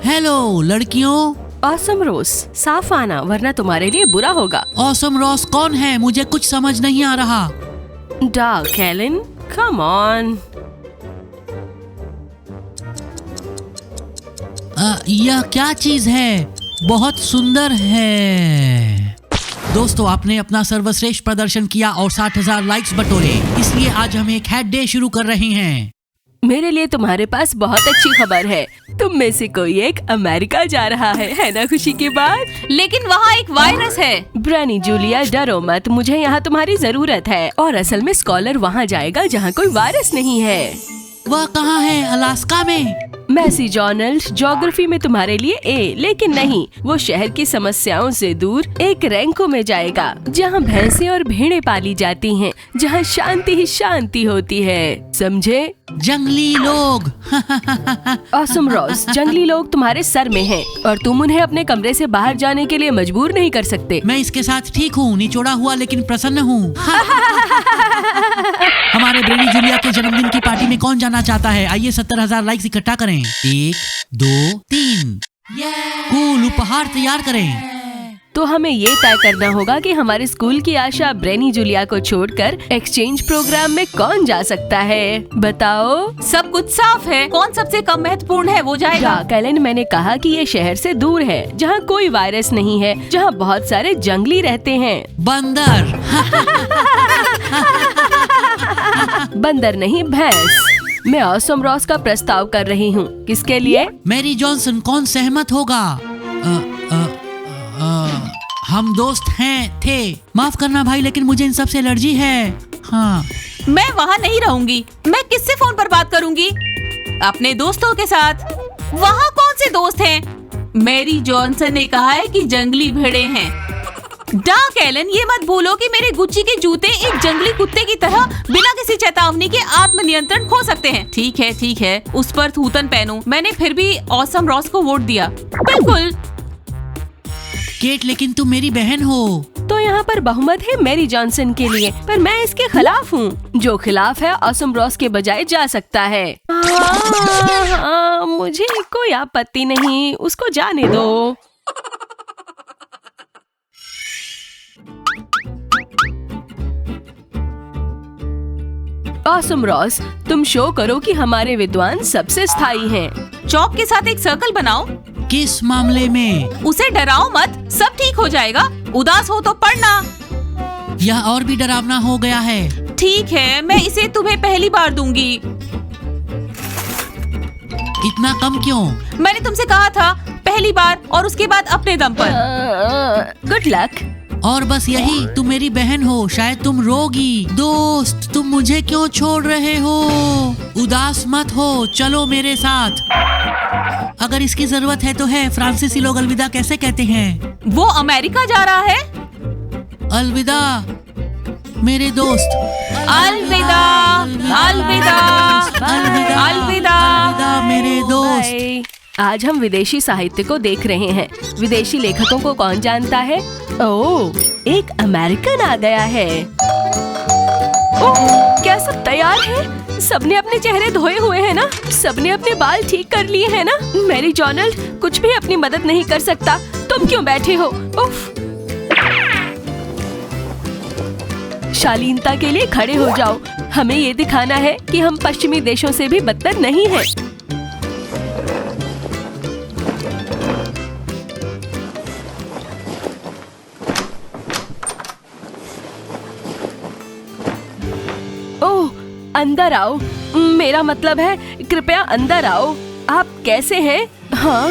Hello लड़कियों। Awesome रोज, साफ आना वरना तुम्हारे लिए बुरा होगा। ऑसम रॉस कौन है? मुझे कुछ समझ नहीं आ रहा। Dark Allen, come on. यह क्या चीज है? बहुत सुंदर है। दोस्तों, आपने अपना सर्वश्रेष्ठ प्रदर्शन किया और 60,000 लाइक्स बटोरे, इसलिए आज हम एक हैट डे शुरू कर रहे हैं। मेरे लिए तुम्हारे पास बहुत अच्छी खबर है। तुम में से कोई एक अमेरिका जा रहा है ना खुशी की बात? लेकिन वहाँ एक वायरस है। ब्रानी जूलिया, डरो मत, मुझे यहाँ तुम्हारी जरूरत है। और असल में स्कॉलर वहाँ जाएगा जहाँ कोई वायरस नहीं है। वह कहाँ है? अलास्का में? मैसेजोनल्ड, ज्योग्राफी में तुम्हारे लिए ए, लेकिन नहीं, वो शहर की समस्याओं से दूर एक रैंको में जाएगा जहाँ भैंसें और भेड़ें पाली जाती हैं, जहाँ शांति ही शांति होती है, समझे? जंगली लोग। ऑसम रॉस, जंगली लोग तुम्हारे सर में हैं और तुम उन्हें अपने कमरे से बाहर जाने के लिए मजबूर नहीं कर सकते। मैं इसके साथ ठीक हूँ, निचोड़ा हुआ लेकिन प्रसन्न हूँ। हमारे ब्रेनी जूलिया के जन्मदिन की पार्टी में कौन जाना चाहता है? आइए 70,000 लाइक्स इकट्ठा करें। 1, 2, 3। कूल उपहार तैयार करें। तो हमें ये तय करना होगा कि हमारे स्कूल की आशा ब्रेनी जूलिया को छोड़कर एक्सचेंज प्रोग्राम में कौन जा सकता है, बताओ? सब कुछ साफ है, कौन सबसे कम महत्वपूर्ण है वो जाएगा। कैलन, मैंने कहा कि ये शहर से दूर है, जहाँ कोई वायरस नहीं है, जहाँ बहुत सारे जंगली रहते हैं। बंदर। बंदर नहीं, भैंस। मैं ऑसम रॉस का प्रस्ताव कर रही हूँ। किसके लिए? Mary Johnson. कौन सहमत होगा? हम दोस्त थे। माफ करना भाई, लेकिन मुझे इन सब से एलर्जी है। हाँ, मैं वहाँ नहीं रहूंगी। मैं किससे फोन पर बात करूंगी? अपने दोस्तों के साथ। वहाँ कौन से दोस्त हैं? मैरी जॉनसन ने कहा है कि जंगली भेड़े हैं। डार्क एलन, ये मत भूलो कि मेरे गुच्ची के जूते एक जंगली कुत्ते की तरह बिना किसी चेतावनी के आत्मनियंत्रण खो सकते हैं। ठीक है, उस पर थूथन पहनूं। मैंने फिर भी ऑसम रॉस को वोट दिया। बिल्कुल। केट, लेकिन तुम मेरी बहन हो। तो यहाँ पर बहुमत है मैरी जॉनसन के लिए, पर मैं इसके खिलाफ हूँ। जो खिलाफ है ऑसम रॉस के बजाय जा सकता है। मुझे कोई आपत्ति नहीं, उसको जाने दो। ऑसम रॉस, तुम शो करो कि हमारे विद्वान सबसे स्थायी हैं। चौक के साथ एक सर्कल बनाओ। किस मामले में? उसे डराओ मत, सब ठीक हो जाएगा। उदास हो तो पढ़ना। यह और भी डरावना हो गया है। ठीक है, मैं इसे तुम्हें पहली बार दूंगी। इतना कम क्यों? मैंने तुमसे कहा था पहली बार, और उसके बाद अपने दम पर। Good luck. और बस यही, तुम मेरी बहन हो, शायद तुम रोगी। दोस्त, तुम मुझे क्यों छोड़ रहे हो? उदास मत हो, चलो मेरे साथ। अगर इसकी जरूरत है तो है। फ्रांसीसी लोग अलविदा कैसे कहते हैं? वो अमेरिका जा रहा है। अलविदा मेरे दोस्त। अलविदा, अलविदा, अलविदा, अलविदा मेरे दोस्त। आज हम विदेशी साहित्य को देख रहे हैं। विदेशी लेखकों को कौन जानता है? ओह, एक अमेरिकन आ गया है। ओह, क्या सब तैयार है? सबने अपने चेहरे धोए हुए हैं ना? सबने अपने बाल ठीक कर लिए हैं ना? मैरी जॉनल्ड कुछ भी अपनी मदद नहीं कर सकता। तुम क्यों बैठे हो? उफ। शालीनता के लिए खड़े हो जाओ। हमें ये दिखाना है कि हम पश्चिमी देशों से भी बदतर नहीं हैं। ओह, अंदर आओ। मेरा मतलब है, कृपया अंदर आओ। आप कैसे हैं? हाँ,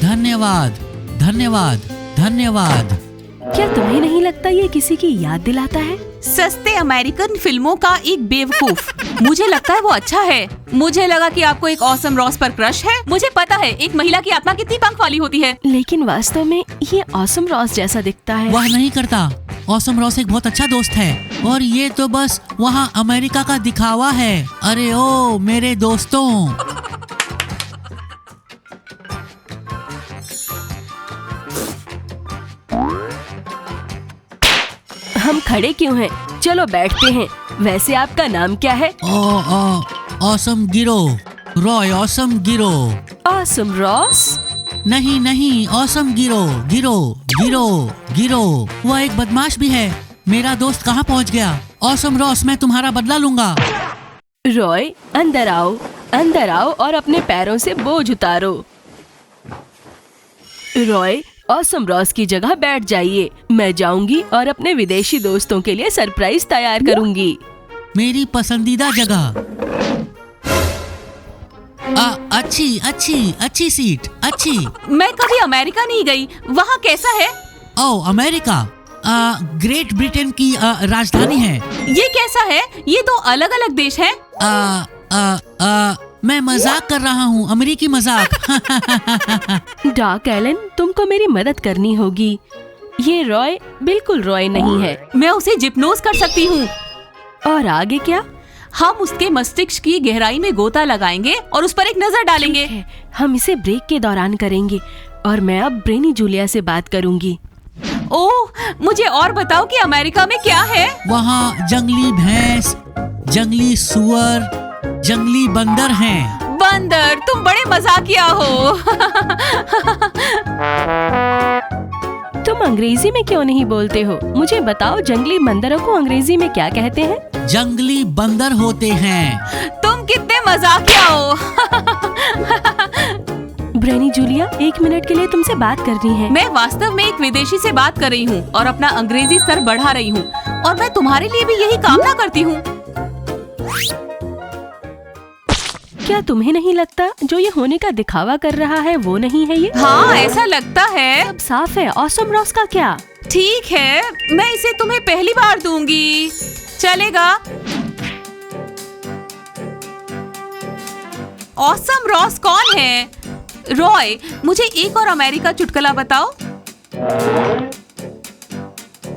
धन्यवाद, धन्यवाद, धन्यवाद। क्या तुम्हें नहीं लगता ये किसी की याद दिलाता है? सस्ते अमेरिकन फिल्मों का एक बेवकूफ। मुझे लगता है वो अच्छा है। मुझे लगा कि आपको एक ऑसम रॉस पर क्रश है। मुझे पता है एक महिला की आत्मा कितनी पंख वाली होती है। लेकिन वास्तव में ये ऑसम रॉस जैसा दिखता है। वह नहीं करता। ऑसम रॉस एक बहुत अच्छा दोस्त है, और ये तो बस वहाँ अमेरिका का दिखावा है। अरे ओ मेरे दोस्तों, हम खड़े क्यों हैं? चलो बैठते हैं। वैसे आपका नाम क्या है? ऑसम गिरो। रॉय ऑसम गिरो। Awesome Ross? नहीं नहीं, ऑसम गिरो गिरो गिरो गिरो। वह एक बदमाश भी है। मेरा दोस्त कहाँ पहुँच गया? ऑसम रॉस, मैं तुम्हारा बदला लूंगा। रॉय अंदर आओ और अपने पैरों से बोझ उतारो। रॉय, ऑसम रॉस की जगह बैठ जाइए। मैं जाऊंगी और अपने विदेशी दोस्तों के लिए सरप्राइज तैयार करूंगी। मेरी पसंदीदा जगह। अच्छी सीट, अच्छी। मैं कभी अमेरिका नहीं गई, वहाँ कैसा है? ओह, अमेरिका ग्रेट ब्रिटेन की राजधानी है। ये कैसा है? ये दो अलग अलग देश हैं। मैं मजाक कर रहा हूँ, अमेरिकी मजाक। डार्क एलन, तुमको मेरी मदद करनी होगी। ये रॉय बिल्कुल रॉय नहीं है। मैं उसे जिप्नोज कर सकती हूँ। और आगे क्या? हम उसके मस्तिष्क की गहराई में गोता लगाएंगे और उस पर एक नजर डालेंगे। ठीक है, हम इसे ब्रेक के दौरान करेंगे। और मैं अब ब्रेनी जूलिया से बात करूंगी। ओह, मुझे और बताओ कि अमेरिका में क्या है? वहाँ जंगली भैंस, जंगली सुअर, जंगली बंदर हैं। बंदर? तुम बड़े मजाकिया हो। तुम अंग्रेजी में क्यों नहीं बोलते हो? मुझे बताओ, जंगली बंदरों को अंग्रेजी में क्या कहते हैं? जंगली बंदर होते हैं। तुम कितने मजाकिया हो। ब्रेनी जूलिया, 1 मिनट के लिए तुमसे बात करनी है। मैं वास्तव में एक विदेशी से बात कर रही हूँ और अपना अंग्रेजी स्तर बढ़ा रही हूँ, और मैं तुम्हारे लिए भी यही कामना करती हूँ। क्या तुम्हें नहीं लगता जो ये होने का दिखावा कर रहा है वो नहीं है ये? हाँ, ऐसा लगता है। अब साफ है। ऑसम रॉस का क्या? ठीक है, मैं इसे तुम्हें पहली बार दूंगी। चलेगा? ऑसम रॉस कौन है? रॉय, मुझे एक और अमेरिका चुटकुला बताओ।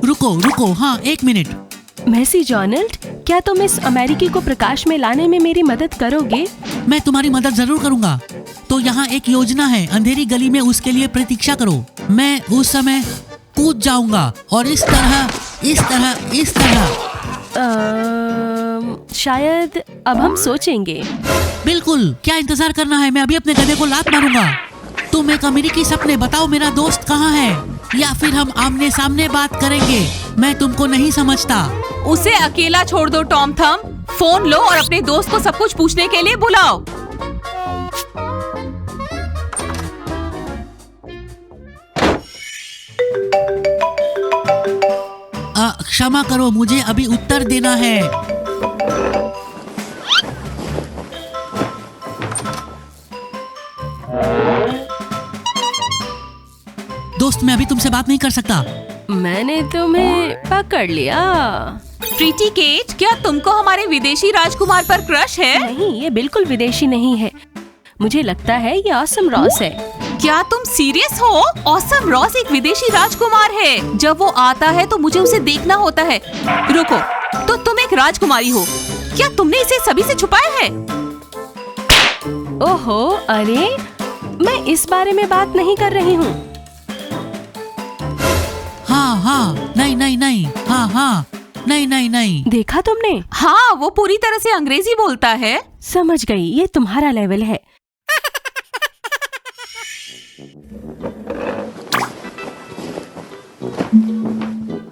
रुको, हाँ, 1 मिनट। मैसी जॉनल्ड, क्या तुम इस अमेरिकी को प्रकाश में लाने में मेरी मदद करोगे? मैं तुम्हारी मदद जरूर करूंगा। तो यहाँ एक योजना है, अंधेरी गली में उसके लिए प्रतीक्षा करो। मैं उस समय कूद जाऊंगा और इस तरह। शायद अब हम सोचेंगे। बिल्कुल, क्या इंतजार करना है? मैं अभी अपने गधे को लात मारूंगा। तुम एक अमेरिकी सपने, बताओ मेरा दोस्त कहाँ है, या फिर हम आमने सामने बात करेंगे। मैं तुमको नहीं समझता। उसे अकेला छोड़ दो टॉम थम। फोन लो और अपने दोस्त को सब कुछ पूछने के लिए बुलाओ। क्षमा करो, मुझे अभी उत्तर देना है। दोस्त, मैं अभी तुमसे बात नहीं कर सकता। मैंने तुम्हें पकड़ लिया। प्रीटी केट, क्या तुमको हमारे विदेशी राजकुमार पर क्रश है? नहीं, ये बिल्कुल विदेशी नहीं है। मुझे लगता है ये ऑसम रॉस है। क्या तुम सीरियस हो? ऑसम रॉस एक विदेशी राजकुमार है। जब वो आता है तो मुझे उसे देखना होता है। रुको, तो तुम एक राजकुमारी हो? क्या तुमने इसे सभी से छुपाया है? ओहो, अरे मैं इस बारे में बात नहीं कर रही हूँ। हाँ, नहीं, हाँ, नहीं। देखा तुमने? हाँ, वो पूरी तरह से अंग्रेजी बोलता है। समझ गई, ये तुम्हारा लेवल है।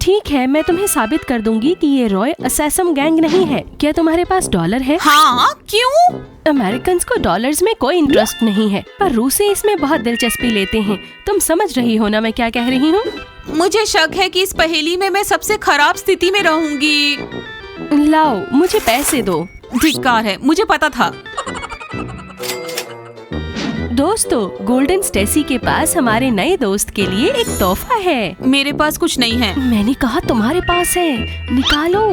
ठीक है, मैं तुम्हें साबित कर दूंगी कि ये रॉय असैसम गैंग नहीं है। क्या तुम्हारे पास डॉलर है? हाँ, क्यों? अमेरिकन्स को डॉलर्स में कोई इंटरेस्ट नहीं है, पर रूसी इसमें बहुत दिलचस्पी लेते हैं। तुम समझ रही हो ना मैं क्या कह रही हूँ? मुझे शक है कि इस पहेली में मैं सबसे खराब स्थिति में रहूंगी। लाओ, मुझे पैसे दो। धिक्कार है, मुझे पता था। दोस्तों, गोल्डन स्टेसी के पास हमारे नए दोस्त के लिए एक तोहफा है। मेरे पास कुछ नहीं है। मैंने कहा तुम्हारे पास है। निकालो।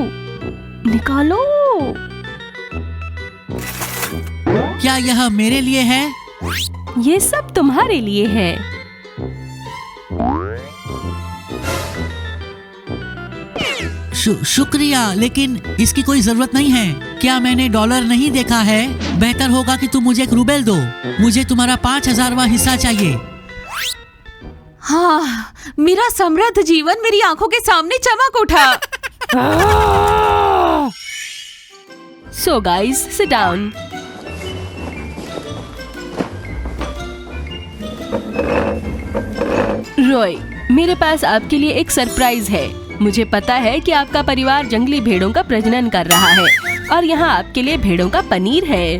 क्या यह मेरे लिए है? ये सब तुम्हारे लिए है। शुक्रिया, लेकिन इसकी कोई जरूरत नहीं है। क्या मैंने डॉलर नहीं देखा है? बेहतर होगा कि तुम मुझे एक रूबेल दो। मुझे तुम्हारा 5000वां हिस्सा चाहिए। हाँ, मेरा समृद्ध जीवन मेरी आंखों के सामने चमक उठा। So guys, sit down. Roy, मेरे पास आपके लिए एक सरप्राइज है। मुझे पता है कि आपका परिवार जंगली भेड़ों का प्रजनन कर रहा है और यहाँ आपके लिए भेड़ों का पनीर है।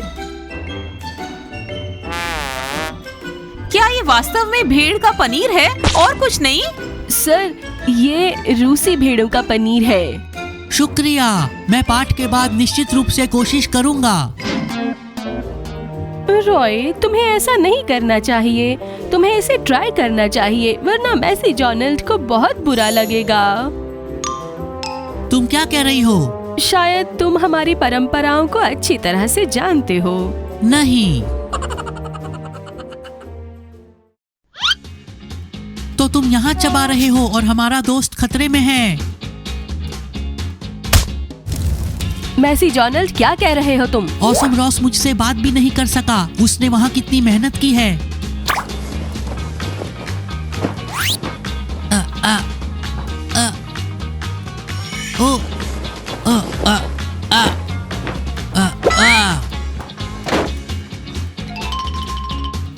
क्या ये वास्तव में भेड़ का पनीर है और कुछ नहीं? सर, ये रूसी भेड़ों का पनीर है। शुक्रिया, मैं पाठ के बाद निश्चित रूप से कोशिश करूंगा। रॉय, तुम्हें ऐसा नहीं करना चाहिए। तुम्हें इसे ट्राई करना चाहिए, वरना मैसी डोनाल्ड को बहुत बुरा लगेगा। तुम क्या कह रही हो? शायद तुम हमारी परंपराओं को अच्छी तरह से जानते हो। नहीं। तो तुम यहाँ चबा रहे हो और हमारा दोस्त खतरे में है। मैसी डोनाल्ड, क्या कह रहे हो तुम? ऑसम रॉस मुझसे बात भी नहीं कर सका। उसने वहाँ कितनी मेहनत की है।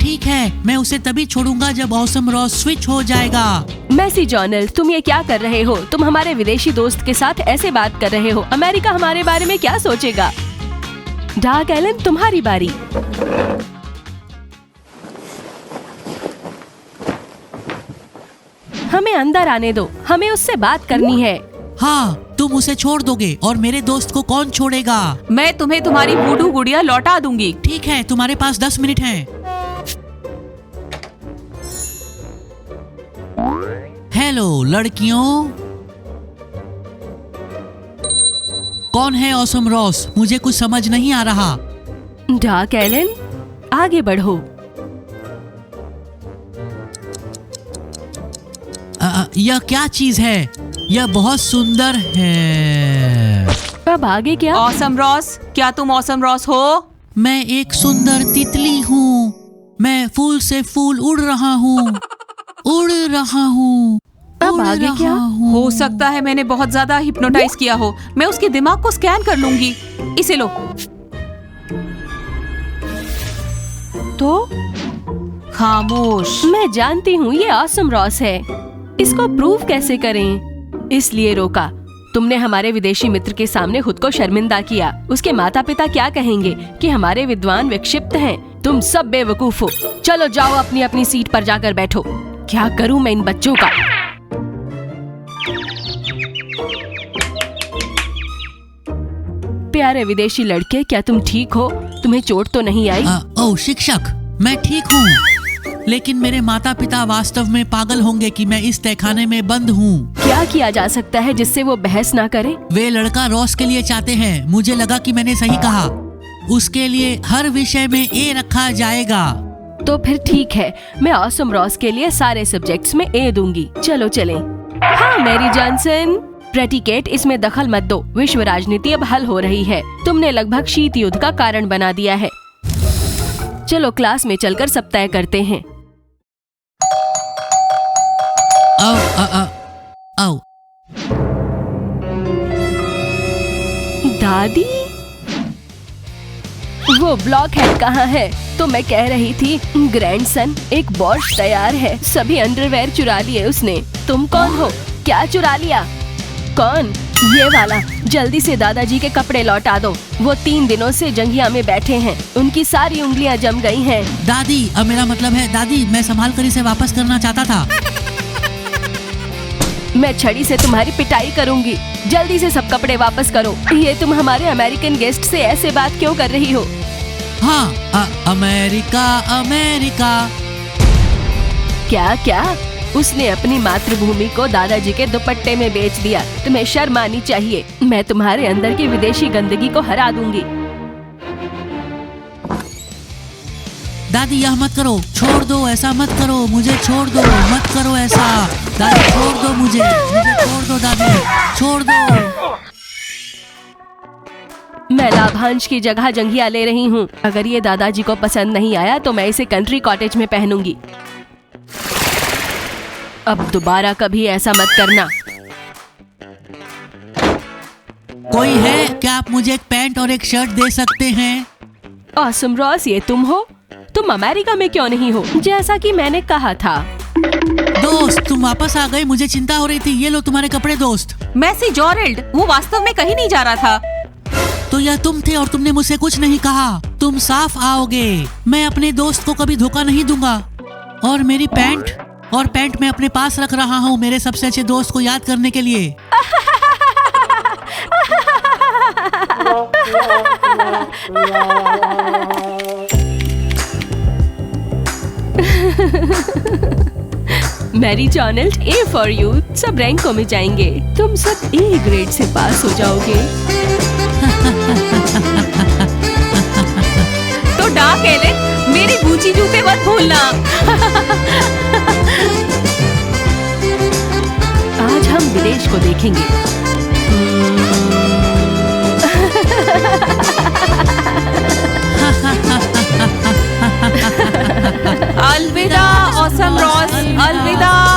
ठीक है, मैं उसे तभी छोड़ूंगा जब ऑसम रॉस स्विच हो जाएगा। मैसी डोनाल्ड, तुम ये क्या कर रहे हो? तुम हमारे विदेशी दोस्त के साथ ऐसे बात कर रहे हो। अमेरिका हमारे बारे में क्या सोचेगा? डार्क एलन, तुम्हारी बारी। हमें अंदर आने दो, हमें उससे बात करनी है। हाँ, तुम उसे छोड़ दोगे और मेरे दोस्त को कौन छोड़ेगा? मैं तुम्हें तुम्हारी वुडू गुड़िया लौटा दूंगी। ठीक है, तुम्हारे पास 10 मिनट हैं। हेलो लड़कियों। कौन है ऑसम रॉस? मुझे कुछ समझ नहीं आ रहा। डार्क एलन, आगे बढ़ो। यह क्या चीज है? यह बहुत सुंदर है। अब आगे क्या? ऑसम रॉस, क्या तुम ऑसम रॉस हो? मैं एक सुंदर तितली हूँ। मैं फूल से फूल उड़ रहा हूँ। उड़ रहा हूँ। अब आगे क्या? हो सकता है मैंने बहुत ज्यादा हिप्नोटाइज किया हो। मैं उसके दिमाग को स्कैन कर लूंगी। इसे लो। तो खामोश। मैं जानती हूँ ये ऑसम रॉस है। इसको प्रूव कैसे करें? इसलिए रोका। तुमने हमारे विदेशी मित्र के सामने खुद को शर्मिंदा किया। उसके माता पिता क्या कहेंगे कि हमारे विद्वान विक्षिप्त हैं। तुम सब बेवकूफ हो। चलो जाओ, अपनी अपनी सीट पर जाकर बैठो। क्या करूं मैं इन बच्चों का? प्यारे विदेशी लड़के, क्या तुम ठीक हो? तुम्हें चोट तो नहीं आई? ओह शिक्षक, मैं ठीक हूँ, लेकिन मेरे माता पिता वास्तव में पागल होंगे कि मैं इस तहखाने में बंद हूँ। क्या किया जा सकता है जिससे वो बहस ना करे? वे लड़का रॉस के लिए चाहते हैं। मुझे लगा कि मैंने सही कहा। उसके लिए हर विषय में ए रखा जाएगा। तो फिर ठीक है, मैं ऑसम रॉस के लिए सारे सब्जेक्ट्स में ए दूंगी। चलो चलें। हाँ मैरी जॉनसन, प्रेटिकेट, इसमें दखल मत दो। विश्व राजनीति अब हल हो रही है। तुमने लगभग शीत युद्ध का कारण बना दिया है। चलो क्लास में चलकर सब तय करते हैं। आओ। दादी, वो ब्लॉक हेड कहाँ है? तो मैं कह रही थी, ग्रैंडसन, एक बॉश तैयार है। सभी अंडरवेयर चुरा लिए उसने। तुम कौन हो? क्या चुरा लिया? कौन? ये वाला। जल्दी से दादाजी के कपड़े लौटा दो। वो 3 दिनों से जंघिया में बैठे हैं। उनकी सारी उंगलियां जम गई हैं। दादी, अब मेरा मतलब है दादी, मैं संभाल कर इसे वापस करना चाहता था। मैं छड़ी से तुम्हारी पिटाई करूंगी। जल्दी से सब कपड़े वापस करो। ये तुम हमारे अमेरिकन गेस्ट से ऐसे बात क्यों कर रही हो? हाँ, अमेरिका अमेरिका। क्या? उसने अपनी मातृभूमि को दादाजी के दुपट्टे में बेच दिया। तुम्हें शर्म आनी चाहिए। मैं तुम्हारे अंदर की विदेशी गंदगी को हरा दूंगी। दादी, यह मत करो। छोड़ दो, ऐसा मत करो। मुझे छोड़ दो, मत करो ऐसा। दादी छोड़ दो, मुझे छोड़ दो। दादी छोड़ दो। मैं लाभांश की जगह जंघिया ले रही हूँ। अगर ये दादाजी को पसंद नहीं आया तो मैं इसे कंट्री कॉटेज में पहनूंगी। अब दोबारा कभी ऐसा मत करना। कोई है क्या? आप मुझे एक पैंट और एक शर्ट दे सकते हैं? ऑसम रॉस, ये तुम हो? तुम अमेरिका में क्यों नहीं हो, जैसा कि मैंने कहा था? दोस्त तुम वापस आ गए, मुझे चिंता हो रही थी। ये लो तुम्हारे कपड़े दोस्त। मैसी जॉरेल्ड, वो वास्तव में कहीं नहीं जा रहा था। तो यह तुम थे और तुमने मुझसे कुछ नहीं कहा। तुम साफ आओगे। मैं अपने दोस्त को कभी धोखा नहीं दूंगा। और मेरी पैंट मैं अपने पास रख रहा हूँ मेरे सबसे अच्छे दोस्त को याद करने के लिए। मैरी जॉर्नल्ड, ए फॉर यू। सब रैंकों में जाएंगे। तुम सब ए ग्रेड से पास हो जाओगे। तो डार्क एलेन, मेरी गुची जूते मत भूलना। आज हम विदेश को देखेंगे। अलविदा ऑसम रॉस, अलविदा।